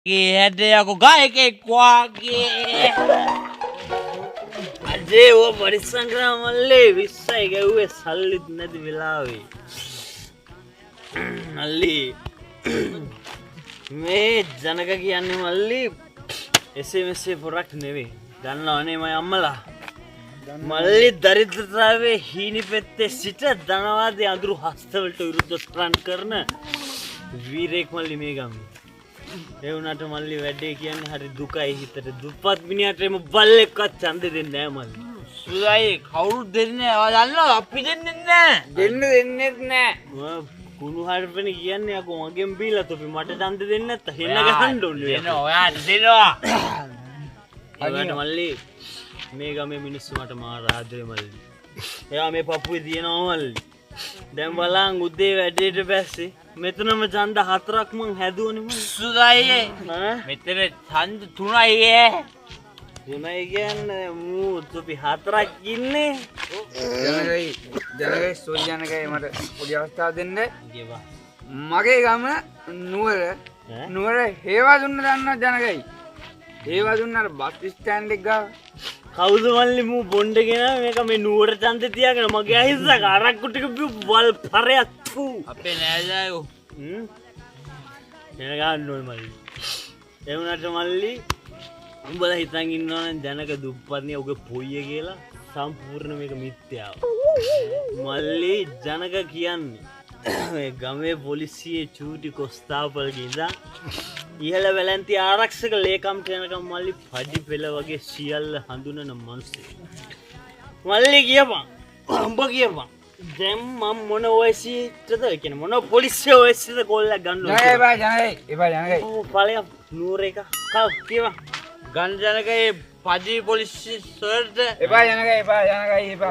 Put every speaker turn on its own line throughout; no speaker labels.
Aku gaek kuagi. Aje wo පරිස්සංග්‍රහ මල්ලේ 20යි ගැව්වේ සල්ලිත් නැති වෙලාවේ. මල්ලි මේ ජනක කියන්නේ මල්ලි SMS පොරක් නෙවෙයි. දන්නවනේ මම අම්මලා. මල්ලි දරිද්‍රතාවයේ හීනි පෙත්තේ සිට ධනවාදී අඳුරු හස්තවලට විරුද්ධව රන් කරන වීරයෙක් මල්ලි මේ ගමේ. ඒ වුණාට මල්ලි වැඩේ කියන්නේ හරි දුකයි හිතට. දුප්පත් මිනිහට එම බල්ලෙක්වත් ඡන්දෙ දෙන්නේ නැහැ මල්ලි. සුදායි කවුරුත් දෙන්නේ නැහැ. ඔයා දන්නවා අපි දෙන්නේ නැහැ. දෙන්නෙත් නැහැ. කුණු හර්පනේ කියන්නේ අකෝ මගෙන් බීලා තොපි මට ඡන්දෙ දෙන්නේ නැත්නම් හෙන්න ගහන්න ඕනේ. දෙනවා ඔයාට දෙනවා. ඔයාට මල්ලි මේ ගමේ මිනිස්සු මට මාර ආදරේ මල්ලි. එයා මේ පපුවේ දිනනවා මල්ලි. දැන් බලන් උදේ වැඩේට පස්සේ මෙතනම ඡන්ද 4ක් මං හැදුවනේ මං සුදායි මෙතන ඡන්ද 3යි කියන්නේ මූ තොපි 4ක් ඉන්නේ
ජනගයි සෝජනගයි මට පොඩි අවස්ථාවක් දෙන්න මගේ ගම නුවර හේවා දුන්න දන්නවා ජනගයි හේවා දුන්නාට බස් ස්ටෑන්ඩ් එක ගාව
කවුද මල්ලි මූ බොණ්ඩ ගෙන මේක මේ නුවර ඡන්ද තියාගෙන මගේ අහිස්සක අරක්කු ටික වල් පරයක් අපේ නෑදෑයෝ එන ගන්න ඕනේ මල්ලි ඒ වුණාට මල්ලි උඹලා හිතන් ඉන්නවනම් ජනක දුප්පත්නේ ඔගේ පොయ్య කියලා සම්පූර්ණ මේක මිත්‍යාව මල්ලි ජනක කියන්නේ මේ ගමේ පොලිසියේ චූටි කොස්තාපල්ගේ ඉඳන් ඉහළ වැලැන්ති ආරක්ෂක ලේකම්ට යනකම් මල්ලි පඩි පෙළ වගේ සියල්ල හඳුනන මිනිස්සෙක් මල්ලි කියපන් උඹ කියපන් දැන් මම මොන ඔයසිටද කියන්නේ මොන පොලිසිය ඔයසිටද කෝල්ලක් ගන්නවා
නෑ එපා ජනකයි
ඵලය නූර එක කව කියපන් ගන්න ජනකයි පඩි පොලිසිය සර්ට
එපා ජනකයි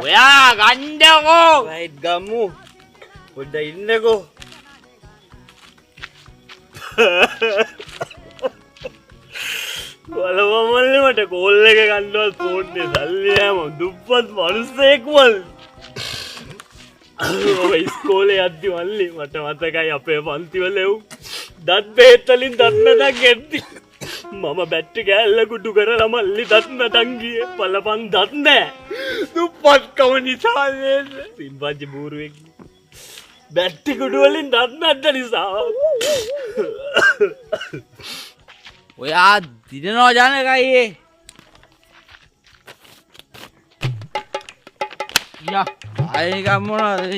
ඔයා ගන්නකෝ රයිට් ගමු පොඩ්ඩක් ඉන්නකෝ බලවමල්ලි මට කෝල් එක ගන්නවත් පොන්නේ සල්ලි නෑ මම දුප්පත් මිනිස්සෙක් මල්ලි ඔය ඉස්කෝලේ යද්දි මල්ලි මට මතකයි අපේ පන්තිවල එව් දත් බෙහෙත් වලින් දත් නැතක් ගෙද්දි මම බැට්ටි කෑල්ල කුඩු කරලා මල්ලි දත් නැතන් ගියේ බලපන් දත් නෑ දුප්පත්කම නිසා නේද සිම්පජි බූරුවෙක් බැට්ටි කුඩු වලින් දත් නැද්ද නිසා ඔයා දිනනවා ජනකයි යා ආයෙ ගම්මනද